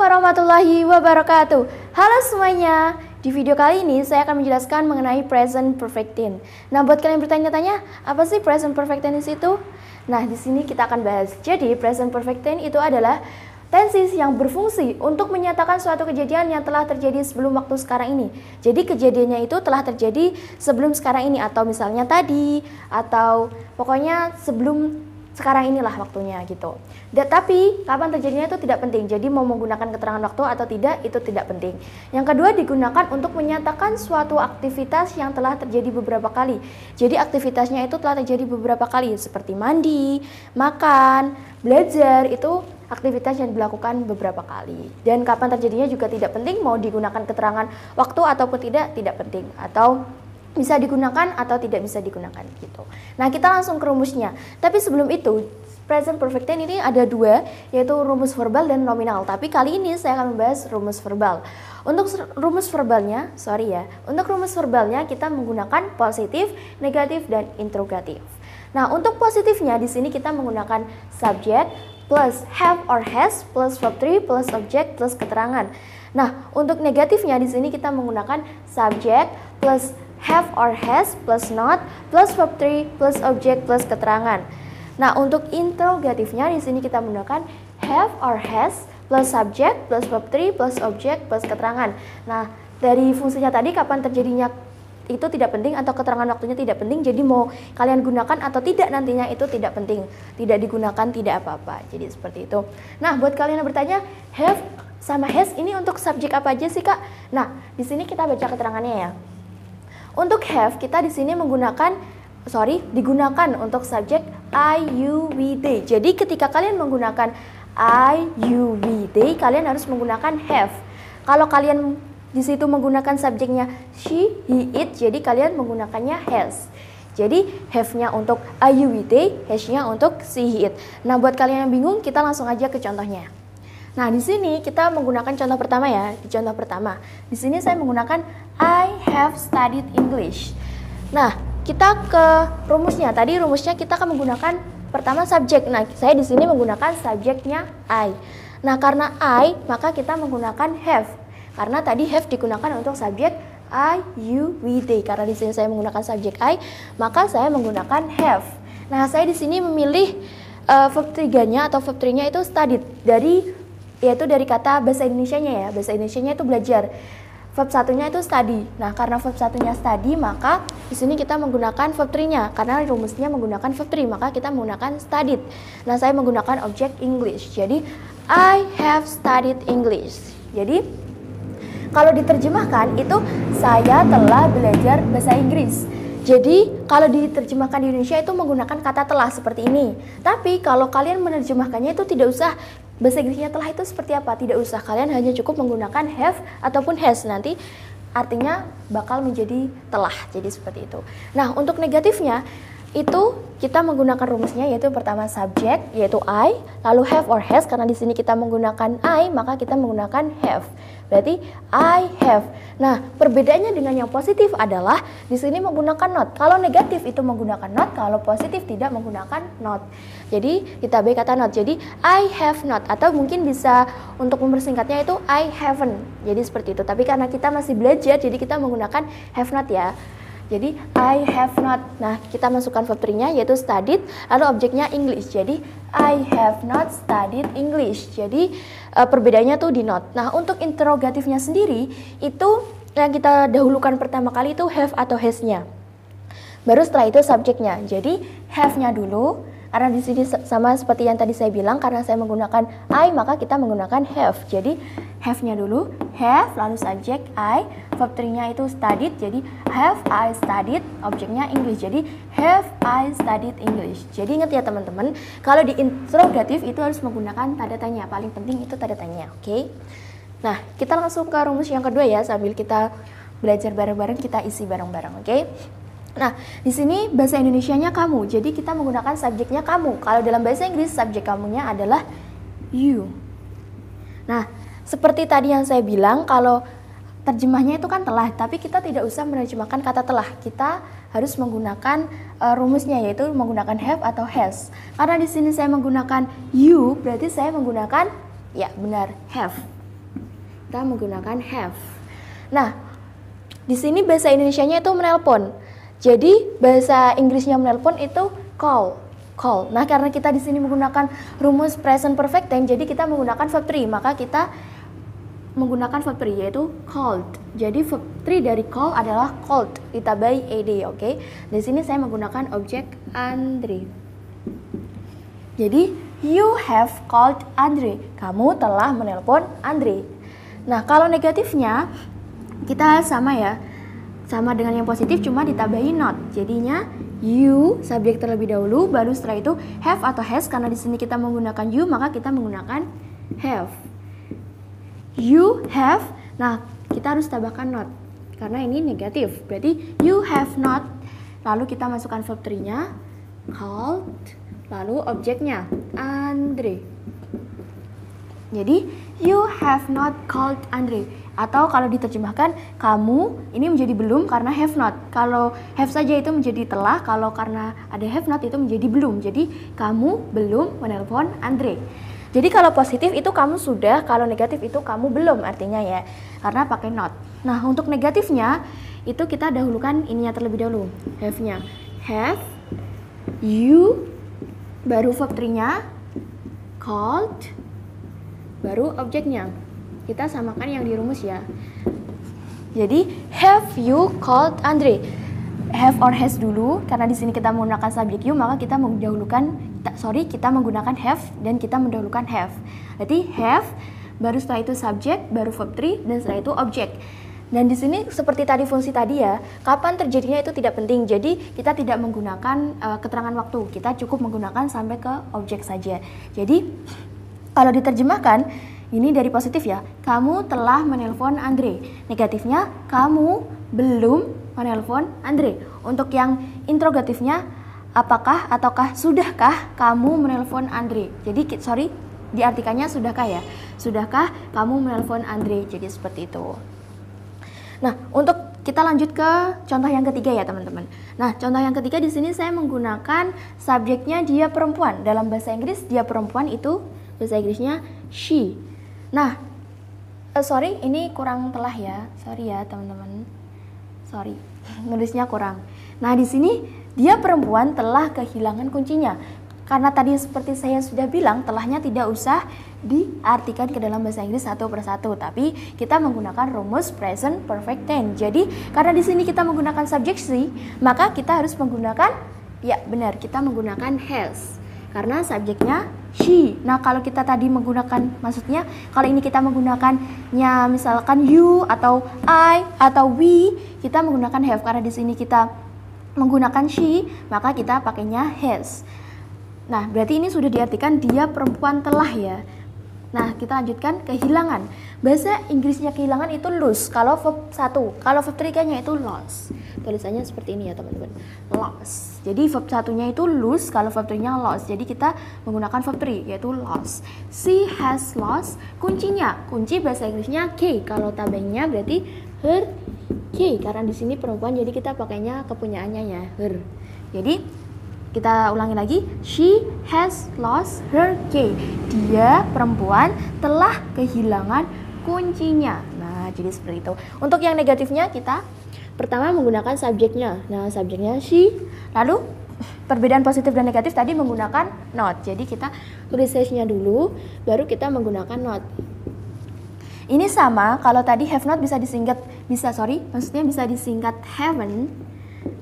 warahmatullahi wabarakatuh. Halo semuanya. Di video kali ini saya akan menjelaskan mengenai present perfect tense. Nah, buat kalian bertanya-tanya, apa sih present perfect tense itu? Nah, di sini kita akan bahas. Jadi, present perfect tense itu adalah tenses yang berfungsi untuk menyatakan suatu kejadian yang telah terjadi sebelum waktu sekarang ini. Jadi kejadiannya itu telah terjadi sebelum sekarang ini, atau misalnya tadi, atau pokoknya sebelum sekarang inilah waktunya gitu. Tapi kapan terjadinya itu tidak penting. Jadi mau menggunakan keterangan waktu atau tidak itu tidak penting. Yang kedua, digunakan untuk menyatakan suatu aktivitas yang telah terjadi beberapa kali. Jadi aktivitasnya itu telah terjadi beberapa kali, seperti mandi, makan, belajar, itu aktivitas yang dilakukan beberapa kali. Dan kapan terjadinya juga tidak penting, mau digunakan keterangan waktu ataupun tidak penting, atau bisa digunakan atau tidak bisa digunakan gitu. Nah, kita langsung ke rumusnya. Tapi sebelum itu, present perfect tense ini ada dua, yaitu rumus verbal dan nominal. Tapi kali ini saya akan membahas rumus verbal. Untuk rumus verbalnya, untuk rumus verbalnya kita menggunakan positif, negatif, dan interrogatif. Nah, untuk positifnya di sini kita menggunakan subject plus have or has plus verb 3 plus object plus keterangan. Nah, untuk negatifnya di sini kita menggunakan subject plus have or has plus not plus verb 3 plus object plus keterangan. Nah, untuk interrogatifnya di sini kita menggunakan have or has plus subject plus verb 3 plus object plus keterangan. Nah, dari fungsinya tadi kapan terjadinya itu tidak penting atau keterangan waktunya tidak penting, jadi mau kalian gunakan atau tidak nantinya itu tidak penting, tidak digunakan tidak apa-apa. Jadi seperti itu. Nah, buat kalian yang bertanya, have sama has ini untuk subjek apa aja sih, Kak? Nah, di sini kita baca keterangannya ya. Untuk have kita di sini digunakan untuk subjek I, you, we, they. Jadi ketika kalian menggunakan I, you, we, they, kalian harus menggunakan have. Kalau kalian di situ menggunakan subjeknya she, he, it, jadi kalian menggunakannya has. Jadi have-nya untuk I, you, we, they, has-nya untuk she, he, it. Nah, buat kalian yang bingung, kita langsung aja ke contohnya. Nah, di sini kita menggunakan contoh pertama ya. Di contoh pertama, di sini saya menggunakan I have studied English. Nah, kita ke rumusnya. Tadi rumusnya kita akan menggunakan pertama subjek. Nah, saya di sini menggunakan subjeknya I. Nah, karena I, maka kita menggunakan have. Karena tadi have digunakan untuk subjek I, you, we, they. Karena di sini saya menggunakan subjek I, maka saya menggunakan have. Nah, saya di sini memilih verb 3-nya atau verb 3-nya itu studied yaitu dari kata bahasa Indonesianya ya. Bahasa Indonesianya itu belajar. Verb satunya itu study. Nah, karena verb satunya study, maka di sini kita menggunakan verb 3-nya. Karena rumusnya menggunakan verb 3, maka kita menggunakan studied. Nah, saya menggunakan objek English. Jadi, I have studied English. Jadi, kalau diterjemahkan itu saya telah belajar bahasa Inggris. Jadi, kalau diterjemahkan di Indonesia itu menggunakan kata telah seperti ini. Tapi, kalau kalian menerjemahkannya itu tidak usah bahasa Inggrisnya telah itu seperti apa, tidak usah. Kalian hanya cukup menggunakan have ataupun has. Nanti artinya bakal menjadi telah. Jadi seperti itu. Nah, untuk negatifnya itu kita menggunakan rumusnya, yaitu pertama subjek yaitu I, lalu have or has. Karena di sini kita menggunakan I, maka kita menggunakan have. Berarti I have. Nah, perbedaannya dengan yang positif adalah di sini menggunakan not. Kalau negatif itu menggunakan not, kalau positif tidak menggunakan not. Jadi kita B kata not. Jadi I have not, atau mungkin bisa untuk mempersingkatnya itu I haven't. Jadi seperti itu. Tapi karena kita masih belajar, jadi kita menggunakan have not ya. Jadi I have not. Nah, kita masukkan verb 3-nya yaitu studied, lalu objeknya English. Jadi I have not studied English. Jadi perbedaannya tuh di not. Nah, untuk interrogatifnya sendiri itu yang kita dahulukan pertama kali itu have atau has-nya. Baru setelah itu subjeknya. Jadi have-nya dulu. Karena di sini sama seperti yang tadi saya bilang, karena saya menggunakan I, maka kita menggunakan have. Jadi have-nya dulu, have, lalu subjek I, verb 3-nya itu studied, jadi have I studied, objeknya English. Jadi have I studied English. Jadi ingat ya teman-teman, kalau di interrogatif itu harus menggunakan tanda tanya. Paling penting itu tanda tanya, oke? Nah, kita langsung ke rumus yang kedua ya, sambil kita belajar bareng-bareng, kita isi bareng-bareng, oke? Nah, di sini bahasa Indonesianya kamu. Jadi kita menggunakan subjeknya kamu. Kalau dalam bahasa Inggris subjek kamunya adalah you. Nah, seperti tadi yang saya bilang, kalau terjemahnya itu kan telah, tapi kita tidak usah menerjemahkan kata telah. Kita harus menggunakan rumusnya, yaitu menggunakan have atau has. Karena di sini saya menggunakan you, berarti saya menggunakan ya benar have. kita menggunakan have. Nah, di sini bahasa Indonesianya itu menelpon. Jadi bahasa Inggrisnya menelpon itu call. Nah, karena kita di sini menggunakan rumus present perfect tense, jadi kita menggunakan verb 3, maka kita menggunakan verb 3 yaitu called. Jadi verb 3 dari call adalah called ditambahi ed, oke? Di sini saya menggunakan objek Andre. Jadi you have called Andre. Kamu telah menelpon Andre. Nah, kalau negatifnya kita sama ya. Sama dengan yang positif cuma ditambahi not. Jadinya you subjek terlebih dahulu, baru setelah itu have atau has. Karena di sini kita menggunakan you, maka kita menggunakan have. You have, nah kita harus tambahkan not karena ini negatif, berarti you have not, lalu kita masukkan verb 3-nya called, lalu objeknya Andre. Jadi you have not called Andre, atau kalau diterjemahkan kamu, ini menjadi belum karena have not. Kalau have saja itu menjadi telah, kalau karena ada have not itu menjadi belum. Jadi kamu belum menelpon Andre. Jadi kalau positif itu kamu sudah, kalau negatif itu kamu belum artinya ya, karena pakai not. Nah, untuk negatifnya itu kita dahulukan ininya terlebih dahulu, have-nya. Have, you, baru verb 3-nya, called, baru objeknya. Kita samakan yang di rumus ya. Jadi have you called Andre? Have or has dulu, karena di sini kita menggunakan subjek you, maka kita kita menggunakan have dan kita mendahulukan have. Berarti have, baru setelah itu subjek, baru verb 3, dan setelah itu objek. Dan di sini seperti tadi fungsi tadi ya, kapan terjadinya itu tidak penting. Jadi kita tidak menggunakan keterangan waktu, kita cukup menggunakan sampai ke objek saja. Jadi kalau diterjemahkan, ini dari positif ya, kamu telah menelpon Andre. Negatifnya, kamu belum menelpon Andre. Untuk yang interrogatifnya, apakah ataukah sudahkah kamu menelpon Andre? Jadi diartikannya sudahkah ya? Sudahkah kamu menelpon Andre? Jadi seperti itu. Nah, untuk kita lanjut ke contoh yang ketiga ya teman-teman. Nah, contoh yang ketiga di sini saya menggunakan subjeknya dia perempuan. Dalam bahasa Inggris dia perempuan itu bahasa Inggrisnya she. Nah, ini kurang telah ya. Sorry ya teman-teman. Sorry, nulisnya kurang. Nah, di sini dia perempuan telah kehilangan kuncinya. Karena tadi seperti saya sudah bilang, telahnya tidak usah diartikan ke dalam bahasa Inggris satu persatu, tapi kita menggunakan rumus present perfect tense. Jadi, karena di sini kita menggunakan subjek she, maka kita harus menggunakan, ya benar, kita menggunakan has. Karena subjeknya she. Nah, kalau kita tadi menggunakan, maksudnya kalau ini kita menggunakannya misalkan you atau I atau we, kita menggunakan have. Karena di sini kita menggunakan she, maka kita pakainya has. Nah, berarti ini sudah diartikan dia perempuan telah ya. Nah, kita lanjutkan kehilangan. Bahasa Inggrisnya kehilangan itu lose kalau verb 1. Kalau verb 3-nya itu lost. Tulisannya seperti ini ya teman-teman. Lost. Jadi verb 1-nya itu lose, kalau verb 3-nya lost. Jadi kita menggunakan verb 3 yaitu lost. She has lost kuncinya. Kunci bahasa Inggrisnya key. Kalau tabengnya berarti her key. Karena di sini perempuan jadi kita pakainya kepunyaannya ya, her. Jadi kita ulangi lagi, she has lost her key. Dia perempuan telah kehilangan kuncinya. Nah, jadi seperti itu. Untuk yang negatifnya kita pertama menggunakan subjeknya. Nah, subjeknya she. Lalu perbedaan positif dan negatif tadi menggunakan not. Jadi kita tulis has-nya dulu, baru kita menggunakan not. Ini sama, kalau tadi have not bisa disingkat, maksudnya bisa disingkat haven't.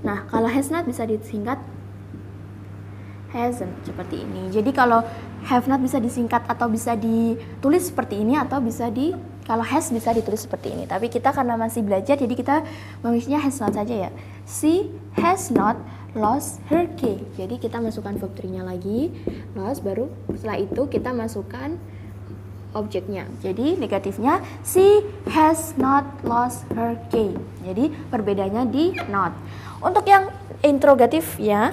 Nah, kalau has not bisa disingkat hasn't, seperti ini. Jadi kalau have not bisa disingkat atau bisa ditulis seperti ini, atau kalau has bisa ditulis seperti ini. Tapi kita karena masih belajar, jadi kita menulisnya has not saja ya. She has not lost her key. Jadi kita masukkan verb 3-nya lagi, lost, baru setelah itu kita masukkan objeknya. Jadi negatifnya she has not lost her key. Jadi perbedaannya di not. Untuk yang interrogatif ya,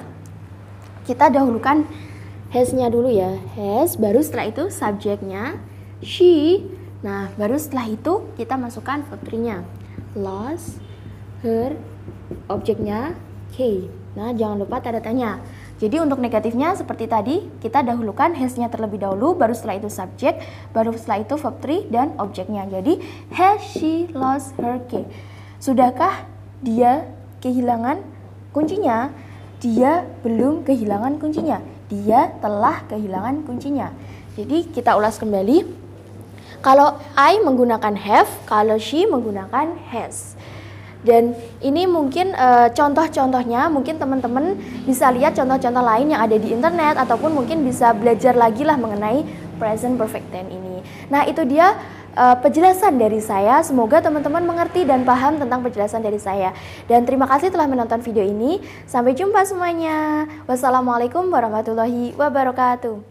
kita dahulukan has-nya dulu ya, has, baru setelah itu subjeknya she. Nah, baru setelah itu kita masukkan verb 3-nya, lost her, objeknya k. Nah, jangan lupa tanda tanya. Jadi untuk negatifnya seperti tadi, kita dahulukan has-nya terlebih dahulu, baru setelah itu subjek, baru setelah itu verb 3 dan objeknya. Jadi has she lost her key? Sudahkah dia kehilangan kuncinya? Dia belum kehilangan kuncinya. Dia telah kehilangan kuncinya. Jadi kita ulas kembali. Kalau I menggunakan have, kalau she menggunakan has. Dan ini mungkin contoh-contohnya, mungkin teman-teman bisa lihat contoh-contoh lain yang ada di internet, ataupun mungkin bisa belajar lagi lah mengenai present perfect tense ini. Nah, itu dia penjelasan dari saya. Semoga teman-teman mengerti dan paham tentang penjelasan dari saya. Dan terima kasih telah menonton video ini. Sampai jumpa semuanya. Wassalamualaikum warahmatullahi wabarakatuh.